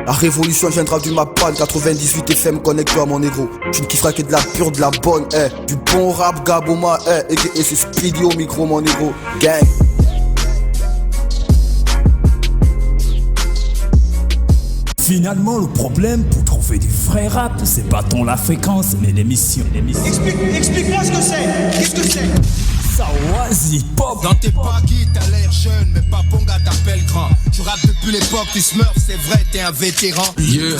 La révolution viendra du Mapan, 98 FM, connecte-toi mon négro. Tu ne kifferas que de la pure, de la bonne, du bon rap Gaboma, et c'est Speedy au micro mon négro. Gang. Finalement, le problème pour trouver du vrai rap, c'est pas tant la fréquence, mais l'émission. Explique-moi ce que c'est. Qu'est-ce que c'est? Sawazi Pop. Dans tes paquis, t'as l'air jeune, mais pas bon gars, t'appelles grand. Tu rappes depuis l'époque du Smurf, c'est vrai, t'es un vétéran. Yeah,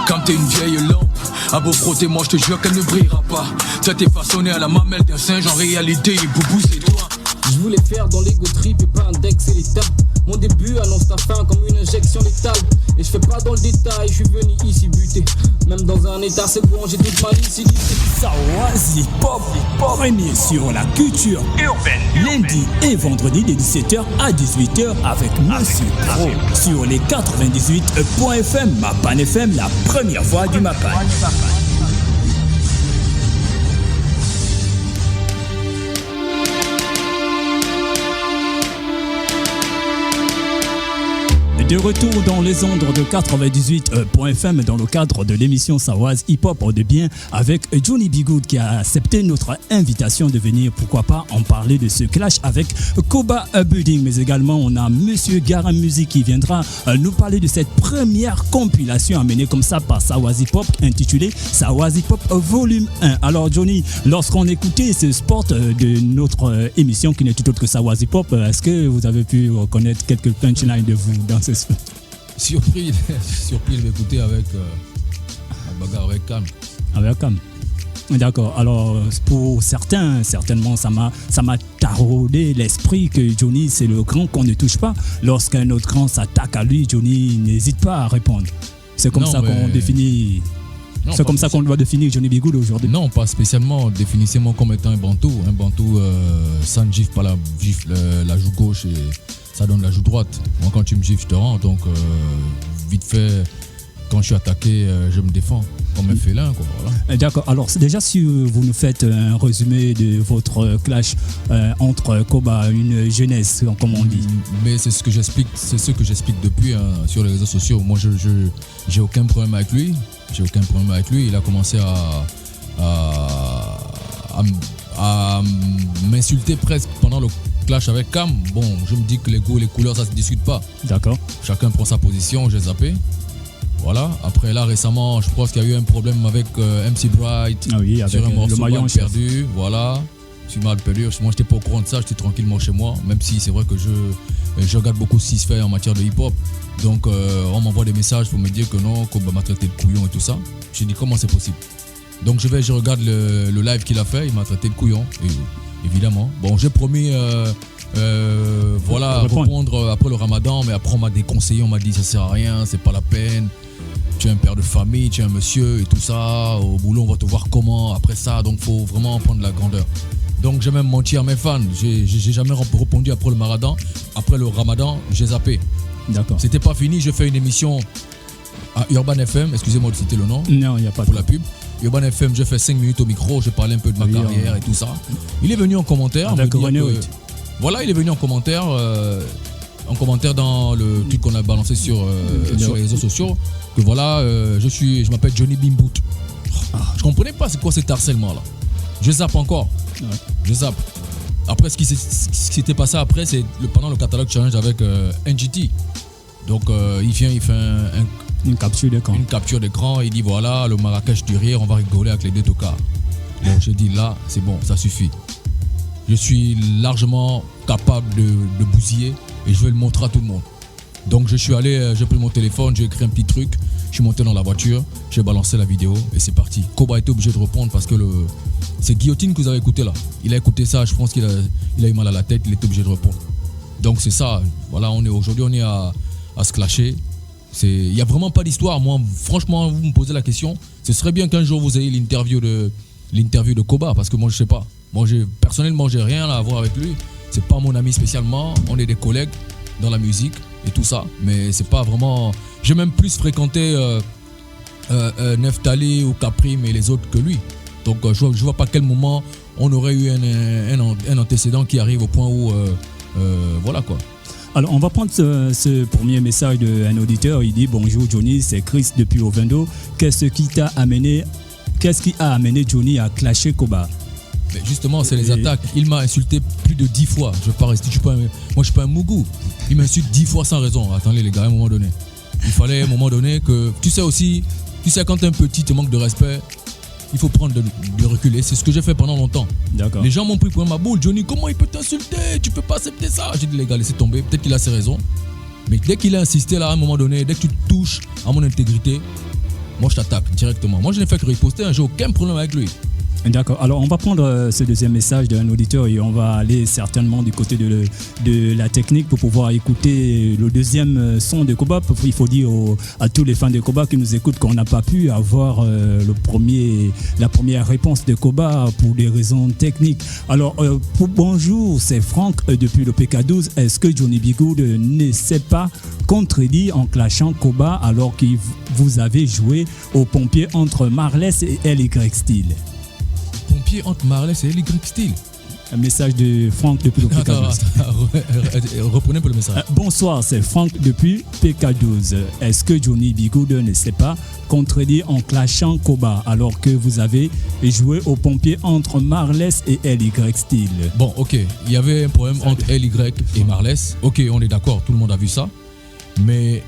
quand t'es une vieille lampe, à beau frotter, moi je te jure qu'elle ne brillera pas. Ça t'est façonné à la mamelle d'un singe, en réalité, il boubou c'est toi. Je voulais faire dans l'ego trip et pas un Dex et l'état. Mon début annonce ta fin comme une injection létale. Et je fais pas dans le détail, je suis venu ici buter. Même dans un état c'est bon, j'ai toute ma lucidité. Sawazi Pop, premier sur la culture urbaine. Lundi et vendredi de 17h à 18h avec Monsieur Pro. Sur les 98.fm, Mapan FM, la première voix du Mapan. De retour dans les ondes de 98.fm dans le cadre de l'émission Sawazi Hip Hop de bien avec Johnny B. Good qui a accepté notre invitation de venir, pourquoi pas, en parler de ce clash avec Koba Building. Mais également, on a Monsieur Garam Music qui viendra nous parler de cette première compilation amenée comme ça par Sawazi Pop intitulée Sawazi Pop Volume 1. Alors Johnny, lorsqu'on écoutait ce spot de notre émission qui n'est tout autre que Sawazi Pop, est-ce que vous avez pu reconnaître quelques punchlines de vous dans ce surpris de m'écouter avec la bagarre avec Cam. Avec Cam. D'accord. Alors pour certains, certainement, ça m'a taraudé l'esprit que Johnny c'est le grand qu'on ne touche pas. Lorsqu'un autre grand s'attaque à lui, Johnny n'hésite pas à répondre. C'est comme ça qu'on définit. C'est comme ça qu'on doit définir Johnny B. Good aujourd'hui. Non, pas spécialement. Définissez-moi comme étant un bantou. Un bantou, ça ne gifle pas la joue gauche et ça donne la joue droite. Moi, quand tu me gifles, je te rends. Donc, vite fait, quand je suis attaqué, je me défends comme un félin, quoi. Voilà. D'accord. Alors, déjà, si vous nous faites un résumé de votre clash entre Koba, une jeunesse, comme on dit. Mais c'est ce que j'explique depuis sur les réseaux sociaux. Moi, j'ai aucun problème avec lui. Il a commencé à m'insulter presque pendant le clash avec Cam. Bon, je me dis que les goûts et les couleurs, ça se discute pas. D'accord. Chacun prend sa position, j'ai zappé. Voilà. Après là, récemment, je pense qu'il y a eu un problème avec MC Bright. Ah oui, avec sur un morceau le maillon perdu. Voilà. Je suis mal perdu. Moi, j'étais pas au courant de ça. J'étais tranquillement chez moi. Même si c'est vrai que je regarde beaucoup ce qui se fait en matière de hip-hop. Donc, on m'envoie des messages pour me dire que non, qu'on m'a traité de couillon et tout ça. J'ai dit comment c'est possible. Donc, je regarde le live qu'il a fait. Il m'a traité de couillon. Et, évidemment. Bon, j'ai promis répondre après le ramadan, mais après on m'a déconseillé, on m'a dit ça sert à rien, c'est pas la peine. Tu es un père de famille, tu es un monsieur et tout ça. Au boulot, on va te voir comment après ça. Donc, faut vraiment prendre de la grandeur. Donc, j'ai même menti à mes fans. J'ai jamais répondu après le ramadan. Après le ramadan, j'ai zappé. D'accord. C'était pas fini, je fais une émission à Urban FM. Excusez-moi de citer le nom. Non, il n'y a pas pour la pub. Urban FM, je fais 5 minutes au micro, je parlais un peu de ma carrière et tout ça. Il est venu en commentaire. Voilà, il est venu en commentaire dans le truc qu'on a balancé sur les réseaux sociaux. Que voilà, je m'appelle Johnny Bimboot. Je comprenais pas c'est quoi cet harcèlement là. Je zappe encore. Ouais. Je zappe. Après, ce qui s'était passé après, c'est pendant le catalogue challenge avec NGT. Donc, il vient, il fait une capture d'écran. Une capture d'écran. Il dit voilà, le Marrakech du rire, on va rigoler avec les deux tocards. Bon, j'ai dit là, c'est bon, ça suffit. Je suis largement capable de bousiller et je vais le montrer à tout le monde. Donc, j'ai pris mon téléphone, j'ai écrit un petit truc. Je suis monté dans la voiture, j'ai balancé la vidéo et c'est parti. Koba était obligé de répondre parce que c'est Guillotine que vous avez écouté là. Il a écouté ça, je pense qu'il a eu mal à la tête, il était obligé de répondre. Donc c'est ça, voilà, aujourd'hui on est à se clasher. Il n'y a vraiment pas d'histoire. Moi, franchement, vous me posez la question, ce serait bien qu'un jour vous ayez l'interview de Koba parce que moi je sais pas. Moi personnellement j'ai rien à voir avec lui. C'est pas mon ami spécialement, on est des collègues dans la musique et tout ça, mais c'est pas vraiment. J'ai même plus fréquenté Neftali ou Caprim et les autres que lui. Donc je vois pas à quel moment on aurait eu un antécédent qui arrive au point où voilà quoi. Alors, on va prendre ce premier message d'un auditeur. Il dit: bonjour Johnny, c'est Chris depuis Ovendo. Qu'est-ce qui a amené Johnny à clasher Koba? Mais justement, c'est les attaques. Il m'a insulté plus de 10 fois. Je ne vais pas rester. Moi, je suis pas un mougou. Il m'insulte 10 fois sans raison. Attendez, les gars, à un moment donné. Il fallait à un moment donné que. Tu sais, quand t'es un petit, tu manques de respect, il faut prendre du recul. Et c'est ce que j'ai fait pendant longtemps. D'accord. Les gens m'ont pris pour ma boule. Johnny, comment il peut t'insulter? Tu peux pas accepter ça. J'ai dit, les gars, laissez tomber. Peut-être qu'il a ses raisons. Mais dès qu'il a insisté là, à un moment donné, dès que tu touches à mon intégrité, moi, je t'attaque directement. Moi, je n'ai fait que riposter. J'ai aucun problème avec lui. D'accord. Alors, on va prendre ce deuxième message d'un auditeur et on va aller certainement du côté de la technique pour pouvoir écouter le deuxième son de Koba. Il faut dire à tous les fans de Koba qui nous écoutent qu'on n'a pas pu avoir la première réponse de Koba pour des raisons techniques. Alors, bonjour, c'est Franck depuis le PK12. Est-ce que Johnny B. Good ne s'est pas contredit en clashant Koba alors que vous avez joué aux pompiers entre Marlès et LY Steel? Pompier entre Marlès et LY Steel. Un message de Franck depuis le PK12. Reprenez pour le message. Bonsoir, c'est Franck depuis PK12. Est-ce que Johnny B. Good ne s'est pas contredit en clashant Koba alors que vous avez joué aux pompiers entre Marlès et LY Steel? Bon, ok. Il y avait un problème entre LY et Marlès. Ok, on est d'accord, tout le monde a vu ça. Mais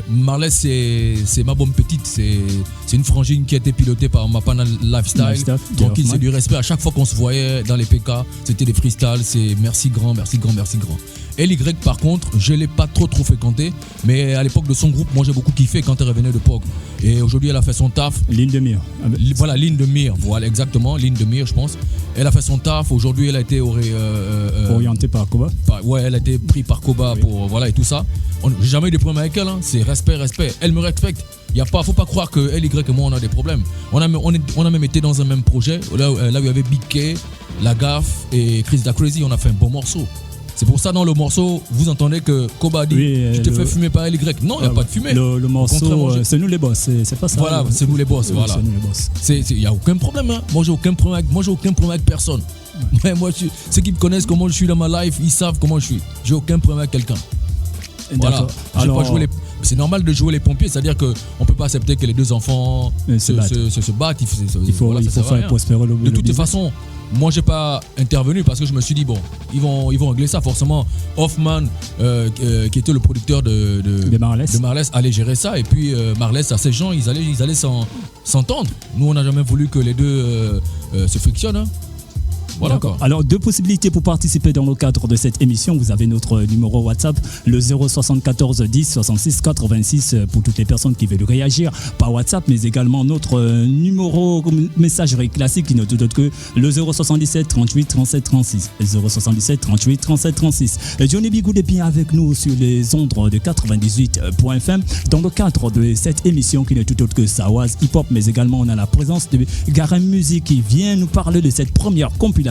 Marlès, c'est ma bonne petite. C'est une frangine qui a été pilotée par Mapana Lifestyle. Tranquille, c'est du respect. À chaque fois qu'on se voyait dans les PK, c'était des freestyles. C'est merci grand, merci grand, merci grand. LY, par contre, je ne l'ai pas trop fréquenté. Mais à l'époque de son groupe, moi j'ai beaucoup kiffé quand elle revenait de POG. Et aujourd'hui, elle a fait son taf. Ligne de mire. Voilà, ligne de mire. Voilà, exactement. Ligne de mire, je pense. Elle a fait son taf. Aujourd'hui, elle a été orientée par Koba. Ouais, elle a été prise par Koba pour voilà et tout ça. J'ai jamais eu de problème avec elle. Hein. C'est respect. Elle me respecte. Faut pas croire que LY et moi on a des problèmes. On a même été dans un même projet. Là où il y avait Big K, La Gaffe et Chris Da Crazy. On a fait un bon morceau. C'est pour ça dans le morceau, vous entendez que Koba a dit tu te fais fumer par LY. Non, il n'y a pas de fumée. Le morceau, c'est nous les boss, c'est pas ça. Voilà, c'est nous les boss. Voilà. C'est nous les boss. Il n'y a aucun problème. Hein. Moi, j'ai aucun problème avec personne. Ouais. Moi, ceux qui me connaissent comment je suis dans ma life, ils savent comment je suis. J'ai aucun problème avec quelqu'un. Voilà. Alors, c'est normal de jouer les pompiers, c'est-à-dire qu'on ne peut pas accepter que les deux enfants se battent. Il faut faire prospérer le de toute façon, moi j'ai pas intervenu parce que je me suis dit bon, ils vont régler ça forcément. Hoffman qui était le producteur de Marlès allait gérer ça et puis Marlès à ces gens ils allaient s'entendre. Nous on n'a jamais voulu que les deux se frictionnent. Hein. Voilà. D'accord. Alors, deux possibilités pour participer dans le cadre de cette émission. Vous avez notre numéro WhatsApp, le 074 10 66 86 pour toutes les personnes qui veulent réagir par WhatsApp, mais également notre numéro messagerie classique qui n'est tout autre que le 077 38 37 36. 077 38 37 36. Johnny B. Good est bien avec nous sur les ondes de 98.fm dans le cadre de cette émission qui n'est tout autre que Sawaz Hip Hop, mais également on a la présence de Garem Music qui vient nous parler de cette première compilation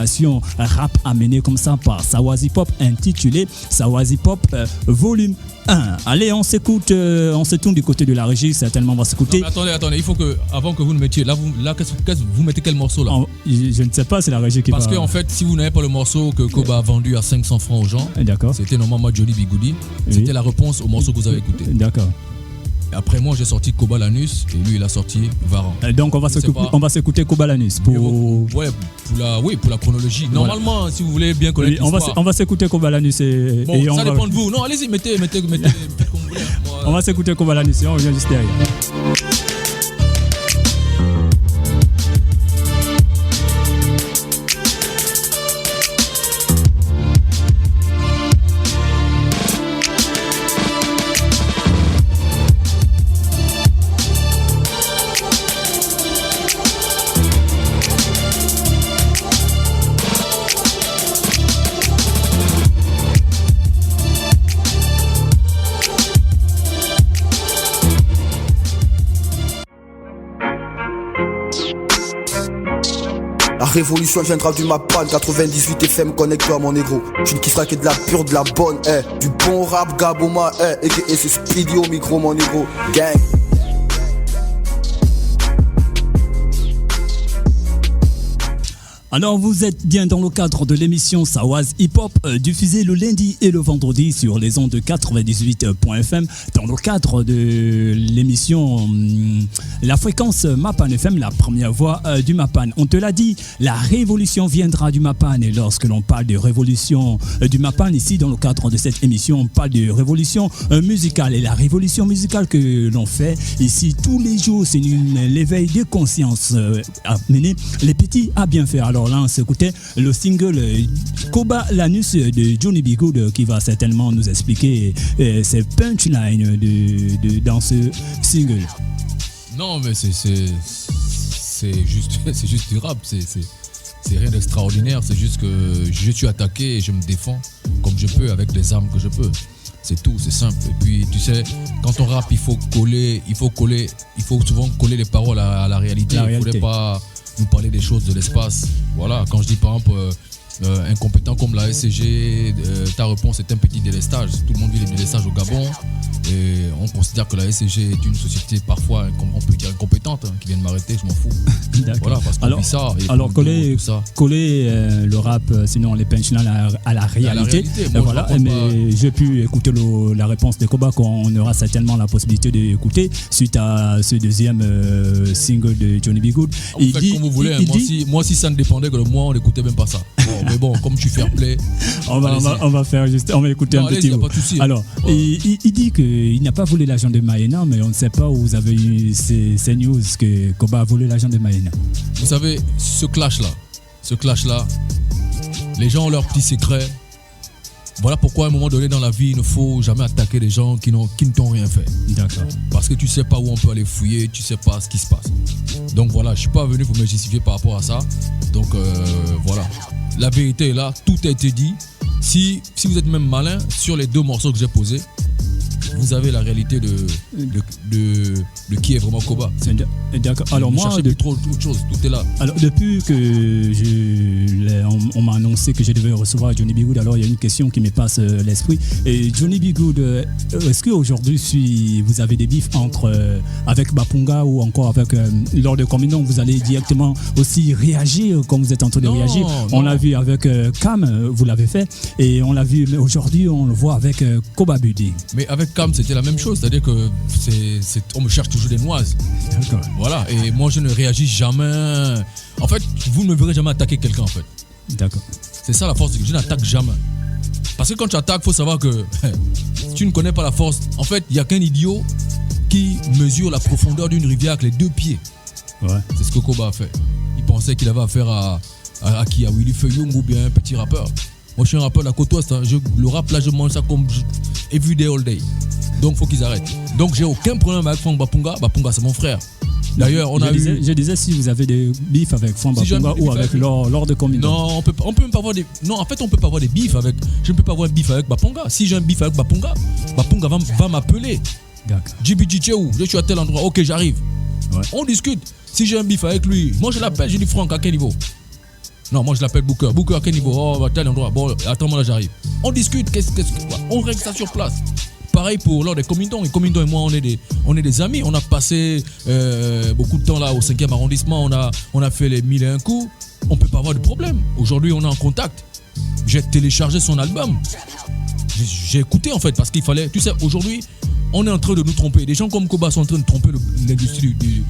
rap amenée comme ça par Sawaz Hip Hop intitulée Sawaz Hip Hop volume 1. Allez, on s'écoute, on se tourne du côté de la régie, certainement on va s'écouter. Attendez, il faut que, avant que vous le mettiez, là vous mettez quel morceau là? Je ne sais pas, c'est la régie qui Parce que en fait, si vous n'avez pas le morceau que Koba a vendu à 500 francs aux gens, c'était normalement Johnny B. Goody, c'était la réponse au morceau que vous avez écouté. D'accord. Après moi j'ai sorti Koba Lanus et lui il a sorti Varan. Donc on va s'écouter Koba Lanus pour la chronologie. Normalement si vous voulez bien connaître l'histoire. On va s'écouter Koba Lanus et ça dépend de vous. Non, allez-y, mettez comme vous voulez. On va s'écouter Koba Lanus et on revient juste derrière. La révolution viendra du Mapan, 98 FM, connecte-toi mon négro. Tu ne kifferas que de la pure, de la bonne, du bon rap Gaboma, et c'est Speedy au micro mon négro. Gang. Alors vous êtes bien dans le cadre de l'émission Sawaz Hip Hop diffusée le lundi et le vendredi sur les ondes de 98.fm dans le cadre de l'émission la fréquence Mapan FM, la première voix du Mapan. On te l'a dit, la révolution viendra du Mapan et lorsque l'on parle de révolution du Mapan ici dans le cadre de cette émission, on parle de révolution musicale et la révolution musicale que l'on fait ici tous les jours, c'est l'éveil de conscience à mener les petits à bien faire. Alors là, on s'écoutait le single Koba Lanus de Johnny B. Good qui va certainement nous expliquer ses punchlines dans ce single. Non, mais c'est juste du rap, c'est rien d'extraordinaire, c'est juste que je suis attaqué et je me défends comme je peux avec les armes que je peux. C'est tout, c'est simple. Et puis tu sais, quand on rappe, il faut souvent coller les paroles à la réalité. Il ne faudrait pas nous parler des choses de l'espace. Voilà, quand je dis par exemple incompétent comme la SCG, ta réponse est un petit délestage. Tout le monde vit les délestages au Gabon et on considère que la SCG est une société parfois, on peut dire incompétente, qui vient de m'arrêter, je m'en fous. Voilà, parce qu'on vit ça. Alors coller le rap, sinon les punchlines à la réalité. Voilà, mais j'ai pu écouter la réponse de Koba qu'on aura certainement la possibilité d'écouter suite à ce deuxième single de Johnny B. Good. Vous faites comme vous voulez, moi si ça ne dépendait que de moi, on n'écoutait même pas ça. Bon, mais bon, comme tu fair play, on va écouter un petit bout. Alors, il dit qu'il n'a pas volé l'argent de Maïna, mais on ne sait pas où vous avez eu ces news que Koba a volé l'argent de Maïna. Vous savez, ce clash-là, les gens ont leurs petits secrets. Voilà pourquoi à un moment donné dans la vie, il ne faut jamais attaquer les gens qui ne t'ont rien fait. D'accord. Parce que tu ne sais pas où on peut aller fouiller, tu ne sais pas ce qui se passe. Donc voilà, je ne suis pas venu pour me justifier par rapport à ça. Donc voilà, la vérité est là, tout a été dit. Si vous êtes même malin, sur les 2 morceaux que j'ai posés, vous avez la réalité de qui est vraiment Koba. D'accord. Alors moi, trop autre chose, tout est là. Alors depuis que on m'a annoncé que je devais recevoir Johnny B. Good, alors il y a une question qui me passe l'esprit. Et Johnny B. Good, est-ce qu'aujourd'hui, vous avez des bifs avec Bapunga ou encore avec lors de Communion, vous allez directement aussi réagir comme vous êtes en train de réagir? On l'a vu avec Cam, vous l'avez fait, et on l'a vu, mais aujourd'hui on le voit avec Koba Budi. Mais avec Cam, c'était la même chose, c'est-à-dire que on me cherche toujours des noises. D'accord. Voilà, et moi je ne réagis jamais. En fait, vous ne me verrez jamais attaquer quelqu'un en fait. D'accord. C'est ça la force, je n'attaque jamais. Parce que quand tu attaques, il faut savoir que si tu ne connais pas la force, en fait, il n'y a qu'un idiot qui mesure la profondeur d'une rivière avec les 2 pieds. Ouais. C'est ce que Koba a fait. Il pensait qu'il avait affaire à qui? À Willy Feuillung ou bien un petit rappeur. Moi je suis un rappeur de la côte ouest, hein. Le rap là je mange ça comme every day all day. Donc faut qu'ils arrêtent. Donc j'ai aucun problème avec Frank Bapunga. Bapunga c'est mon frère. D'ailleurs je disais si vous avez des bifs avec Frank Bapunga ou avec Lord de Communion. Non, on peut même pas avoir des. Non, en fait on peut pas avoir des bifs avec. Je ne peux pas avoir un bif avec Bapunga. Si j'ai un bif avec Bapunga va m'appeler. D'accord. JBG Tchéou, je suis à tel endroit, ok j'arrive. Ouais. On discute. Si j'ai un bif avec lui, moi je l'appelle, je dis Frank à quel niveau? Non, moi je l'appelle Booker. Booker à quel niveau? Oh, à tel endroit. Bon, attends-moi là, j'arrive. On discute, on règle ça sur place. Pareil pour lors des Comindons. Et Comindons et moi, on est des amis. On a passé beaucoup de temps là au 5e arrondissement. On a fait les 1001 coups. On peut pas avoir de problème. Aujourd'hui, on est en contact. J'ai téléchargé son album. J'ai écouté en fait parce qu'il fallait. Tu sais, aujourd'hui, on est en train de nous tromper. Des gens comme Koba sont en train de tromper l'industrie du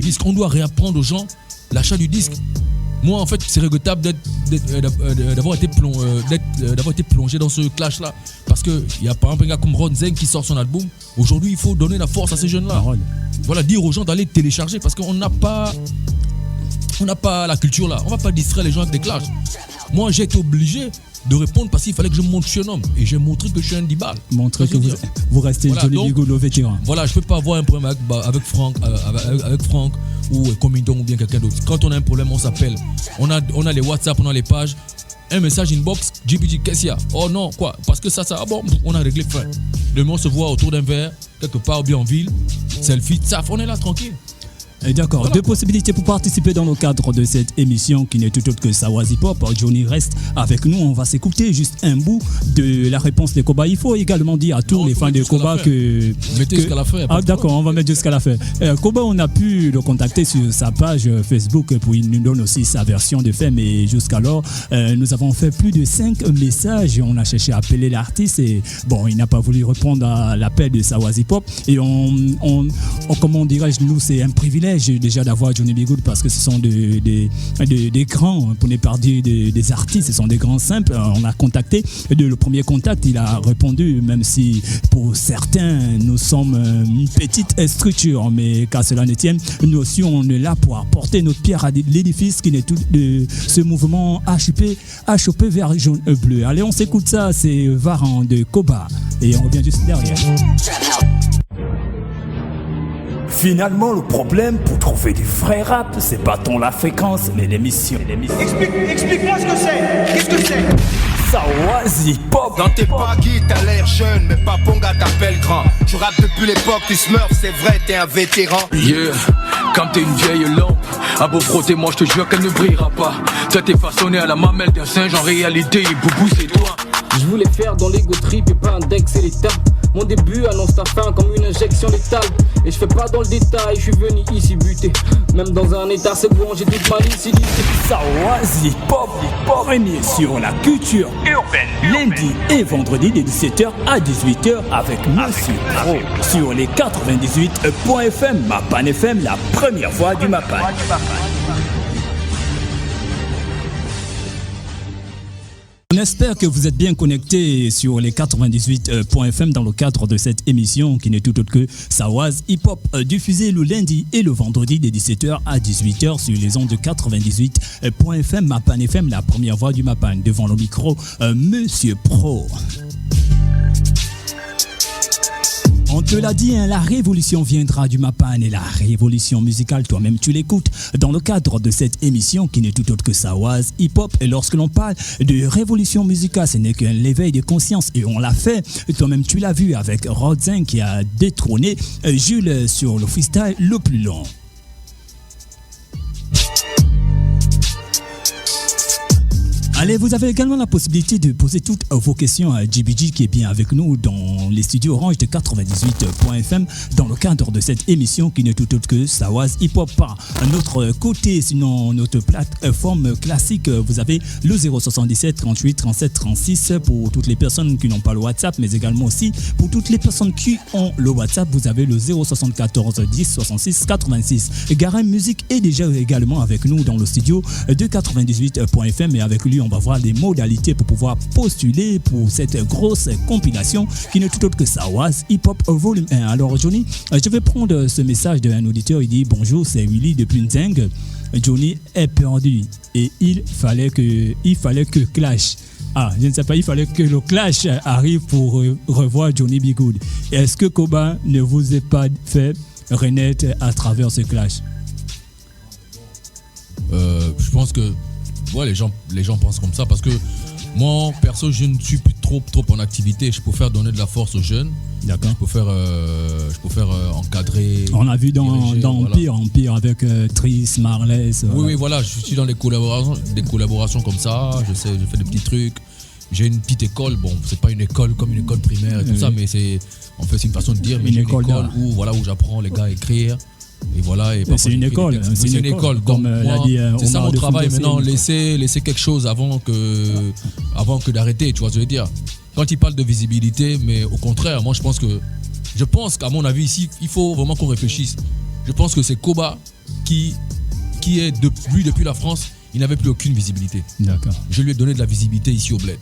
disque. On doit réapprendre aux gens l'achat du disque. Moi, en fait, c'est regrettable d'avoir été plongé dans ce clash-là. Parce qu'il y a par exemple un gars comme Ron Zeng qui sort son album. Aujourd'hui, il faut donner la force à ces jeunes-là. Voilà, dire aux gens d'aller télécharger parce qu'on n'a pas la culture là. On ne va pas distraire les gens avec des clashs. Moi, j'ai été obligé de répondre parce qu'il fallait que je montre que je suis un homme. Et j'ai montré que je suis un dibal. Montrer que vous restez Johnny B. Good, le vétéran. Voilà, je ne peux pas avoir un problème avec Frank ou Comindon ou bien quelqu'un d'autre. Quand on a un problème, on s'appelle. On a les WhatsApp, on a les pages. Un message inbox, JBG, qu'est-ce qu'il y a? Oh non, quoi? Parce que ça, bon, on a réglé fin. Demain, on se voit autour d'un verre, quelque part ou bien en ville. Selfie, taf, on est là tranquille. D'accord, deux possibilités pour participer dans le cadre de cette émission qui n'est tout autre que Sawaz Hip Hop. Johnny reste avec nous, on va s'écouter juste un bout de la réponse de Koba. Il faut également dire à tous les fans de Koba que... Mettez jusqu'à la fin. Ah d'accord, on va mettre jusqu'à la fin. Koba, on a pu le contacter sur sa page Facebook pour il nous donne aussi sa version de fait, mais jusqu'alors, nous avons fait plus de 5 messages. On a cherché à appeler l'artiste et bon, il n'a pas voulu répondre à l'appel de Sawaz Hip Hop. Et comment dirais-je, nous, c'est un privilège déjà d'avoir Johnny B. Good parce que ce sont des grands, pour ne pas dire des artistes, ce sont des grands simples. On a contacté, le premier contact, il a répondu, même si pour certains, nous sommes une petite structure, mais qu'à cela ne tienne, nous aussi, on est là pour apporter notre pierre à l'édifice qui n'est tout de ce mouvement HOP vers jaune bleu. Allez, on s'écoute ça, c'est Varan de Koba et on revient juste derrière. Finalement, le problème pour trouver du vrai rap, c'est pas tant la fréquence, mais l'émission. Explique-moi ce que c'est. Qu'est-ce que c'est? Sawaz Hip Hop. Dans tes baggy, t'as l'air jeune, mais pas Ponga t'appelle grand. Tu rappes depuis l'époque du Smurf, c'est vrai, t'es un vétéran. Yeah, comme t'es une vieille lampe, à beau frotter, moi je te jure qu'elle ne brillera pas. Toi t'es façonné à la mamelle d'un singe, en réalité, Boubou c'est toi. Je voulais faire dans l'ego trip et pas un deck élitaire. Mon début annonce ta fin comme une injection létale. Et je fais pas dans le détail, je suis venu ici buter. Même dans un état c'est bon, j'ai toute ma lucidité. Sawaz Hip Hop, premier sur la culture urbaine. Lundi et vendredi de 17h à 18h avec Monsieur Pro sur les 98.fm, Mapan FM, la première voix du Mapan. On espère que vous êtes bien connectés sur les 98.fm dans le cadre de cette émission qui n'est tout autre que Sawaz Hip Hop, diffusée le lundi et le vendredi de 17h à 18h sur les ondes de 98.fm, Mapan FM, la première voix du Mapan. Devant le micro, Monsieur Pro. On te l'a dit, hein, la révolution viendra du Mapan et la révolution musicale, toi-même tu l'écoutes dans le cadre de cette émission qui n'est tout autre que Sawaz Hip Hop. Et lorsque l'on parle de révolution musicale, ce n'est qu'un éveil de conscience et on l'a fait. Toi-même tu l'as vu avec Rodzin qui a détrôné Jules sur le freestyle le plus long. Allez, vous avez également la possibilité de poser toutes vos questions à JBG qui est bien avec nous dans les studios Orange de 98.fm dans le cadre de cette émission qui n'est tout autre que Sawaz Hip Hop. Par notre côté, sinon notre plateforme classique, vous avez le 077 38 37 36 pour toutes les personnes qui n'ont pas le WhatsApp, mais également aussi pour toutes les personnes qui ont le WhatsApp, vous avez le 074 10 66 86. Garem Musique est déjà également avec nous dans le studio de 98.fm et avec lui on va voir les modalités pour pouvoir postuler pour cette grosse compilation qui n'est tout autre que Sawaz Hip Hop Volume 1. Alors Johnny, je vais prendre ce message d'un auditeur, il dit bonjour, c'est Willy depuis Nzeng. Johnny est perdu et il fallait que Clash. Je ne sais pas, il fallait que le Clash arrive pour revoir Johnny B. Good. Est-ce que Koba ne vous a pas fait renaître à travers ce Clash? Je pense que les gens pensent comme ça parce que moi perso je ne suis plus trop en activité. Je préfère donner de la force aux jeunes. D'accord. Je préfère encadrer. On a vu dans voilà. Empire avec Tris, Marlès. Oui, voilà, je suis dans des collaborations comme ça. Je fais des petits trucs. J'ai une petite école. Bon, c'est pas une école comme une école primaire et tout ça, mais c'est une façon de dire. Mais j'ai une école où j'apprends les gars à écrire. Et voilà, et c'est une école. C'est une école. Comme l'a dit, c'est ça mon travail maintenant. Laisser quelque chose avant que d'arrêter. Tu vois ce que je veux dire? Quand il parle de visibilité, mais au contraire, moi je pense qu'à mon avis ici, il faut vraiment qu'on réfléchisse. Je pense que c'est Koba qui est depuis la France, il n'avait plus aucune visibilité. D'accord. Je lui ai donné de la visibilité ici au Bled.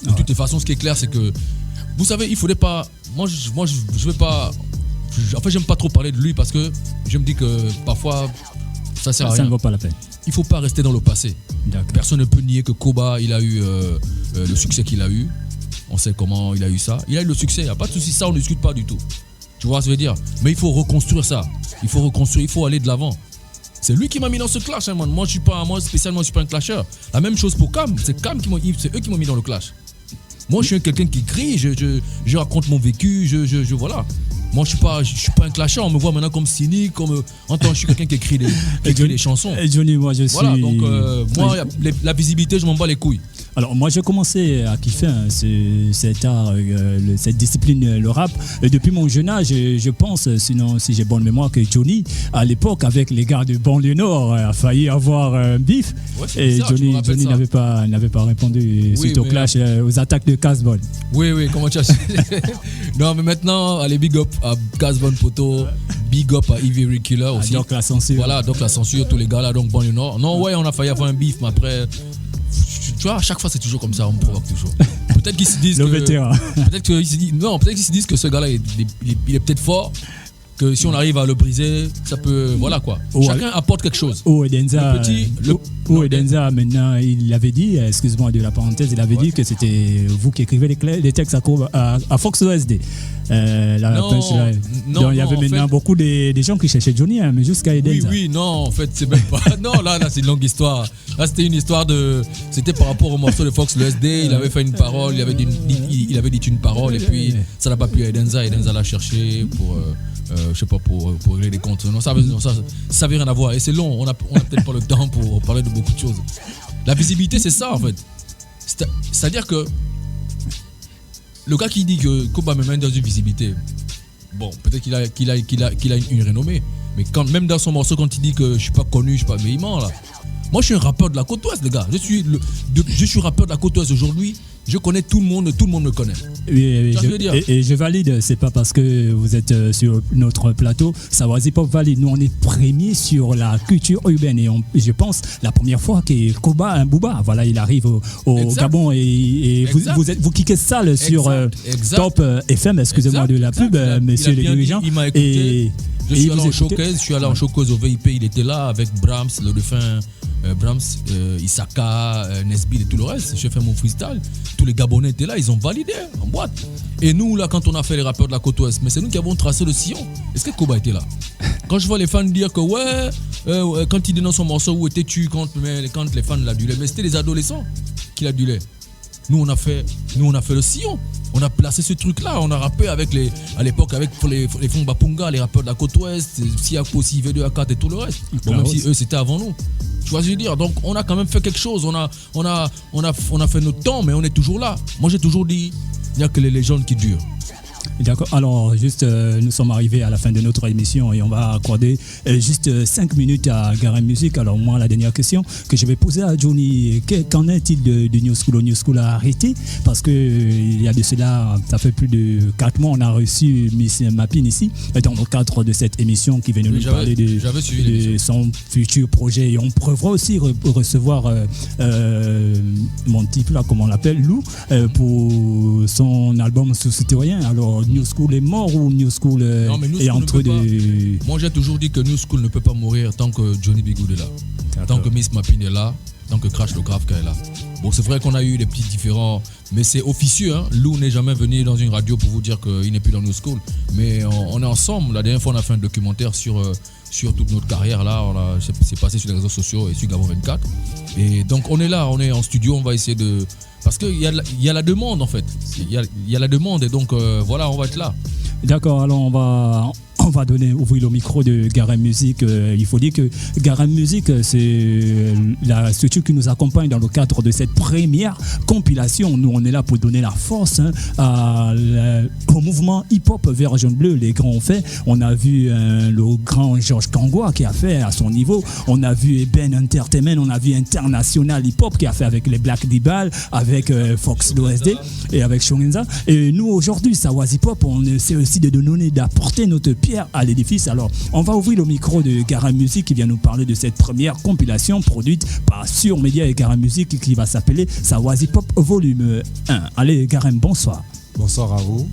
De toutes les façons, ce qui est clair, c'est que vous savez, il faudrait pas. Moi, je veux pas. En fait, j'aime pas trop parler de lui parce que je me dis que parfois ça sert à rien. Ça ne vaut pas la peine. Il faut pas rester dans le passé. Personne ne peut nier que Koba, il a eu le succès qu'il a eu. On sait comment il a eu ça. Il a eu le succès, il n'y a pas de souci, ça on ne discute pas du tout. Tu vois ce que je veux dire? Mais il faut reconstruire ça. Il faut aller de l'avant. C'est lui qui m'a mis dans ce clash, hein, man. Moi spécialement, je suis pas un clasher. La même chose pour Cam. C'est eux qui m'ont mis dans le clash. Moi, je suis quelqu'un qui crie, je raconte mon vécu, voilà. Moi, je suis pas un clasheur. On me voit maintenant comme cynique, comme en tant que je suis quelqu'un qui écrit des chansons. Et Johnny, moi, je suis. Voilà, donc moi, la visibilité, je m'en bats les couilles. Alors moi j'ai commencé à kiffer cet art, cette discipline, le rap, et depuis mon jeune âge, je pense, sinon si j'ai bonne mémoire, que Johnny, à l'époque avec les gars de banlieue nord, a failli avoir un bif, ouais, et bizarre, Johnny n'avait pas répondu suite au clash, aux attaques de Casbon. Oui, comment tu as su? Non mais maintenant, allez, big up à Casbon Poto, big up à Ivy Killer aussi. Donc la censure. Voilà, donc la censure, tous les gars là, donc banlieue nord. Non ouais, on a failli avoir un bif, mais après... Tu vois, à chaque fois c'est toujours comme ça, on me provoque toujours. Peut-être qu'ils se disent peut-être qu'ils se disent que ce gars-là il est peut-être fort, que si on arrive à le briser, ça peut, voilà quoi. Chacun apporte quelque chose. Edenza, maintenant, il avait dit, excuse-moi de la parenthèse, il avait dit que c'était vous qui écrivez les textes à Fox OSD. Donc il y avait maintenant beaucoup des gens qui cherchaient Johnny, hein, mais jusqu'à Edenza. Oui, non, en fait, c'est même pas. Non, là, c'est une longue histoire. Là, c'était une histoire de. C'était par rapport au morceau de Fox OSD. Il avait fait une parole, il avait dit une parole, et puis ça n'a pas pu à Edenza. Edenza l'a cherché pour. Je sais pas, pour régler les comptes. Non, ça avait rien à voir. Et c'est long, on a peut-être pas le temps pour parler de beaucoup de choses. La visibilité, c'est ça en fait. C'est-à-dire que le gars qui dit que Koba me mène dans une visibilité, bon, peut-être qu'il a une renommée, mais quand même dans son morceau, quand il dit que je suis pas connu, je suis pas véhément là. Moi, je suis un rappeur de la côte ouest, les gars. Je suis rappeur de la côte ouest aujourd'hui. Je connais tout le monde me connaît. Oui, je valide, c'est pas parce que vous êtes sur notre plateau, Sawazi Pop valide. Nous, on est premiers sur la culture urbaine et je pense la première fois que Koba, un Booba, voilà, il arrive au Gabon et vous kickez sale sur Top FM, excusez-moi de la pub, monsieur le dirigeant. Il m'a écouté. Je suis allé en showcase au VIP, il était là avec Brahms, le défunt Brahms, Isaka, Nesbitt et tout le reste. J'ai fait mon freestyle. Tous les Gabonais étaient là, ils ont validé en boîte. Et nous, là, quand on a fait les rappeurs de la côte ouest, mais c'est nous qui avons tracé le sillon. Est-ce que Koba était là? Quand je vois les fans dire que quand il dénonce son morceau, où étais-tu quand les fans l'adulaient? Mais c'était les adolescents qui l'adulaient. Nous, on a fait le sillon. On a placé ce truc-là. On a rappé à l'époque avec les Fonds Bapunga, les rappeurs de la côte ouest, Siako, V2, A4 et tout le reste. Bon, même si eux, c'était avant nous. Tu vois ce que je veux dire? Donc, on a quand même fait quelque chose. On a fait notre temps, mais on est toujours là. Moi, j'ai toujours dit, il n'y a que les légendes qui durent. D'accord. Alors, juste, nous sommes arrivés à la fin de notre émission et on va accorder juste 5 minutes à Garem Music. Alors, moi, la dernière question que je vais poser à Johnny, qu'en est-il de New School? New School a arrêté parce qu'il y a de cela, ça fait plus de 4 mois, on a reçu Miss Mapin ici, dans le cadre de cette émission qui venait nous parler de son futur projet. Et on prévoit aussi recevoir mon type, là, comment on l'appelle, Lou, pour son album Sous-Citoyen. Alors, New School est mort ou New School est en train de... Moi, j'ai toujours dit que New School ne peut pas mourir tant que Johnny B. Good est là. Tant que Miss Mapin est là, tant que Crash le Grave est là. Bon, c'est vrai qu'on a eu des petits différends, mais c'est officieux. Hein. Lou n'est jamais venu dans une radio pour vous dire qu'il n'est plus dans New School. Mais on est ensemble. La dernière fois, on a fait un documentaire sur toute notre carrière. Là, c'est passé sur les réseaux sociaux et sur Gabon 24. Et donc, on est là, on est en studio, on va essayer de... Parce qu'il y a la demande en fait. Il y a la demande et donc voilà, on va être là. D'accord, alors on va ouvrir le micro de Garem Music. Il faut dire que Garem Music, c'est la structure qui nous accompagne dans le cadre de cette première compilation. Nous, on est là pour donner la force au mouvement hip-hop Version Bleue. Les grands ont fait. On a vu le grand Georges Kangwa qui a fait à son niveau. On a vu Ben Entertainment. On a vu International Hip-Hop qui a fait avec les Black Dibal, avec Fox l'OSD et avec Shorinza. Et nous, aujourd'hui, Sawazi Pop, on essaie aussi de donner, d'apporter notre pierre à l'édifice. Alors, on va ouvrir le micro de Garem Music qui vient nous parler de cette première compilation produite par Surmédia et Garem Music qui va s'appeler Sawazi Pop Volume 1. Allez, Garem, bonsoir. Bonsoir à vous.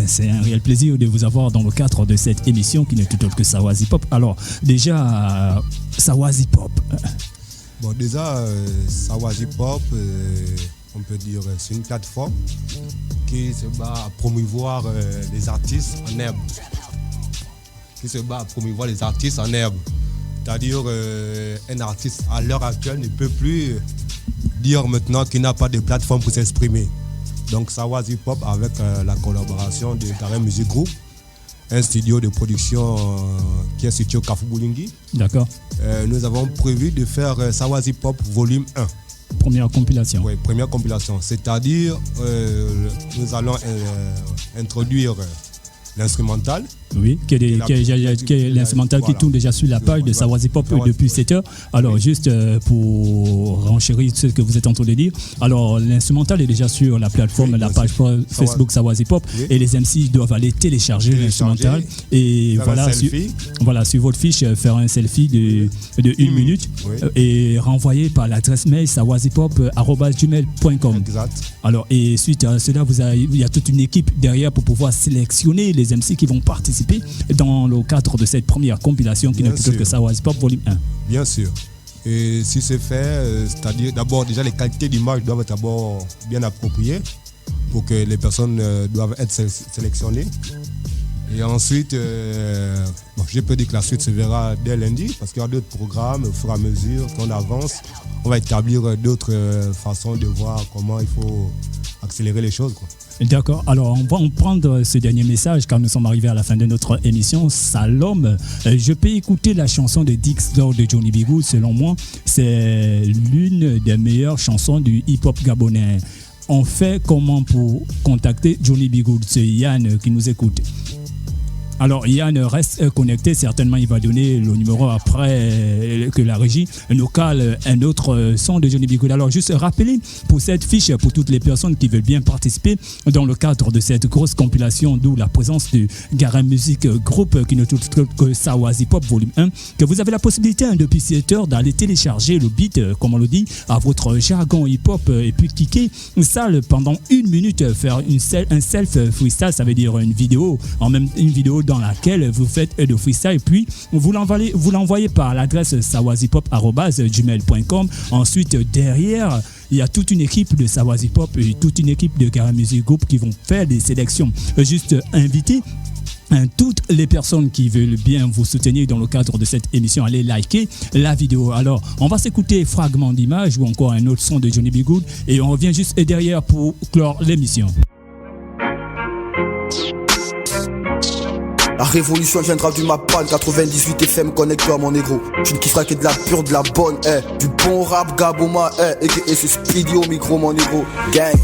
C'est un réel plaisir de vous avoir dans le cadre de cette émission qui n'est tout autre que Sawazi Pop. Alors, déjà, Sawazi Pop. Bon, déjà, Sawazi Pop, on peut dire, c'est une plateforme qui se bat à promouvoir les artistes en herbe. C'est-à-dire, un artiste à l'heure actuelle ne peut plus dire maintenant qu'il n'a pas de plateforme pour s'exprimer. Donc, Sawazi Pop, avec la collaboration de Garem Music Group, un studio de production qui est situé au Carrefour Boulingi. D'accord. Nous avons prévu de faire Sawas Hip Hop volume 1. Première compilation. Oui, première compilation. C'est-à-dire, nous allons introduire l'instrumental. Oui, qui est l'instrumental qui tourne déjà sur la page de Sawas Hip Hop depuis 7 heures. Alors, juste pour renchérir ce que vous êtes en train de dire, alors l'instrumental est déjà sur la plateforme, la page Facebook Sawas Hip Hop, et les MC doivent aller télécharger l'instrumental et voilà, sur votre fiche, faire un selfie de 1 minute et renvoyer par l'adresse mail sawashhiphop@gmail.com. Exact. Alors, et suite à cela, il y a toute une équipe derrière pour pouvoir sélectionner les MC qui vont participer dans le cadre de cette première compilation qui n'est plus que Sawas Hip Hop Volume 1. Bien sûr. Et si c'est fait, c'est-à-dire d'abord déjà les qualités d'image doivent être d'abord bien appropriées pour que les personnes doivent être sélectionnées. Et ensuite, je peux dire que la suite se verra dès lundi parce qu'il y a d'autres programmes. Au fur et à mesure qu'on avance, on va établir d'autres façons de voir comment il faut accélérer les choses, quoi. D'accord, alors on va en prendre ce dernier message car nous sommes arrivés à la fin de notre émission. Salom, je peux écouter la chanson de Dixdor de Johnny B. Good. Selon moi, c'est l'une des meilleures chansons du hip-hop gabonais. On fait comment pour contacter Johnny B. Good? C'est Yann qui nous écoute. Alors Yann reste connecté, certainement il va donner le numéro après que la régie nous cale un autre son de Johnny B. Good. Alors juste rappeler pour cette fiche, pour toutes les personnes qui veulent bien participer dans le cadre de cette grosse compilation, d'où la présence de Garin Music Group qui ne touche que Sawas Hip Hop Volume 1, que vous avez la possibilité depuis 7 heures d'aller télécharger le beat, comme on le dit, à votre jargon hip hop et puis kicker une salle pendant 1 minute, faire un self freestyle, ça veut dire une vidéo dans laquelle vous faites de freestyle et puis vous l'envoyez par l'adresse sawashhiphop@gmail.com. Ensuite, derrière, il y a toute une équipe de Sawas Hip Hop et toute une équipe de Garin Music Group qui vont faire des sélections. Juste inviter toutes les personnes qui veulent bien vous soutenir dans le cadre de cette émission, allez liker la vidéo. Alors, on va s'écouter fragment d'image ou encore un autre son de Johnny B. Good et on revient juste derrière pour clore l'émission. La révolution viendra du Mapan, 98 FM, connecte-toi mon négro. Je ne kifferai que de la pure, de la bonne, du bon rap Gaboma, et c'est Speedy au micro mon négro. Gang.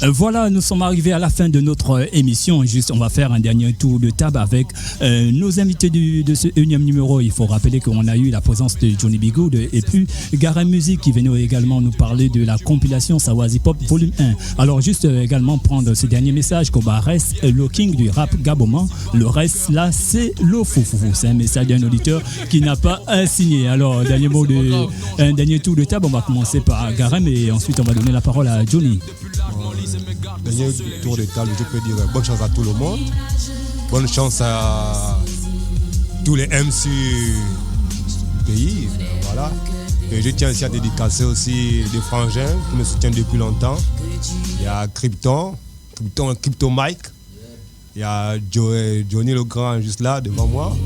Voilà, nous sommes arrivés à la fin de notre émission. Juste, on va faire un dernier tour de table avec nos invités de ce 1e numéro. Il faut rappeler qu'on a eu la présence de Johnny B. Good et puis Garin Music qui venait également nous parler de la compilation Sawas Hip Hop Volume 1. Alors juste également prendre ce dernier message qu'on reste le king du rap gaboman. Le reste là, c'est le foufoufou. C'est un message d'un auditeur qui n'a pas signé. Alors, un dernier tour de table. On va commencer par Garin et ensuite on va donner la parole à Johnny. Dernier tour de table, je peux dire bonne chance à tout le monde. Bonne chance à tous les MC du pays. Voilà. Et je tiens aussi à dédicacer aussi des frangins qui me soutiennent depuis longtemps. Il y a Crypto Mike. Il y a Johnny le Grand juste là devant moi.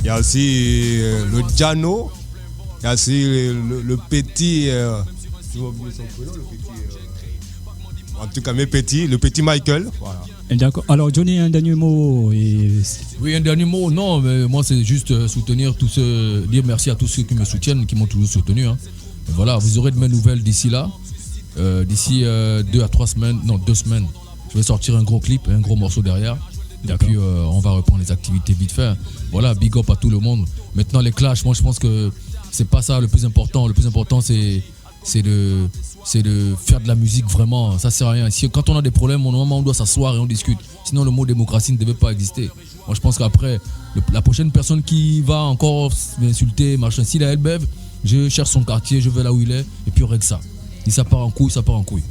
Il y a aussi le Jano. Il y a aussi le petit. Je vais oublier son prénom, le petit. En tout cas, le petit Michael. Voilà. D'accord. Alors, Johnny, un dernier mot Oui, un dernier mot. Non, mais moi, c'est juste soutenir tous ceux, dire merci à tous ceux qui me soutiennent, qui m'ont toujours soutenu. Hein. Voilà, vous aurez de mes nouvelles d'ici là. D'ici 2 à 3 semaines, non, 2 semaines, je vais sortir un gros clip, un gros morceau derrière. D'accord. Et puis, on va reprendre les activités vite fait. Voilà, big up à tout le monde. Maintenant, les clashs, moi, je pense que c'est pas ça le plus important. Le plus important, c'est de faire de la musique vraiment, ça sert à rien. Quand on a des problèmes, on doit s'asseoir et on discute. Sinon le mot démocratie ne devait pas exister. Moi je pense qu'après, la prochaine personne qui va encore m'insulter, machin, s'il a Elbev, je cherche son quartier, je vais là où il est, et puis on règle ça. Si ça part en couille, ça part en couille.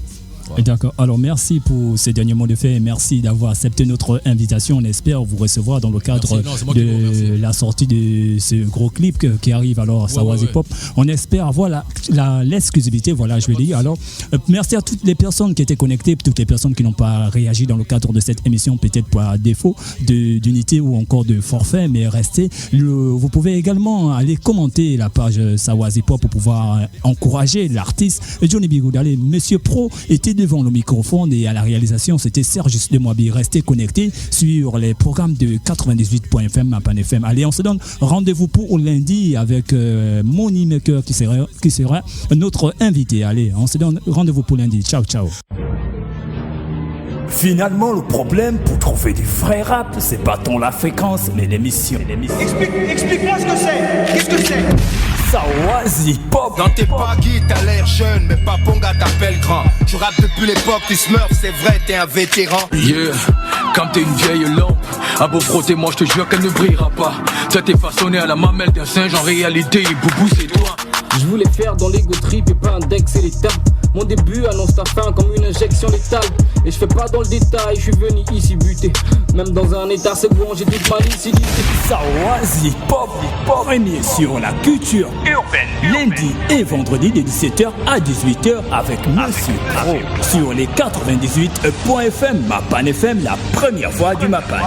Voilà. D'accord. Alors merci pour ces derniers mots de fait et merci d'avoir accepté notre invitation. On espère vous recevoir dans le cadre de la sortie de ce gros clip qui arrive alors Sawas Hip Hop. On espère avoir l'exclusivité, voilà, je vais dire. Alors merci à toutes les personnes qui étaient connectées, toutes les personnes qui n'ont pas réagi dans le cadre de cette émission, peut-être par défaut d'unité ou encore de forfait, mais restez. Vous pouvez également aller commenter la page Sawas Hip Hop pour pouvoir encourager l'artiste Johnny B. Good. Allez, Monsieur Pro était devant le microphone et à la réalisation, c'était Serge Demoibi. Restez connectés sur les programmes de 98.fm, Mapan FM. Allez, on se donne rendez-vous pour lundi avec Money Maker qui sera notre invité. Allez, on se donne rendez-vous pour lundi. Ciao, ciao. Finalement, le problème pour trouver du vrai rap, c'est pas tant la fréquence, mais l'émission. Explique-moi ce que c'est. Qu'est-ce que c'est? Sawaz Hip Hop. Dans tes paguis, t'as l'air jeune, mais pas Ponga t'appelle grand. Tu rappes depuis l'époque du Smurf, c'est vrai, t'es un vétéran. Yeah, comme t'es une vieille lampe, à beau frotter, moi je te jure qu'elle ne brillera pas. Ça t'est façonné à la mamelle d'un singe, en réalité, Boubou c'est toi. Je voulais faire dans l'ego trip et pas indexer les termes. Mon début annonce ta fin comme une injection létale. Et je fais pas dans le détail, je suis venu ici buter. Même dans un état c'est bon, j'ai toute ma lucidité. Sawaz Hip Hop, premier sur la culture urbaine. Lundi et vendredi de 17h à 18h avec Monsieur Pro sur les 98.fm, Mapan FM, la première voix du Mapan.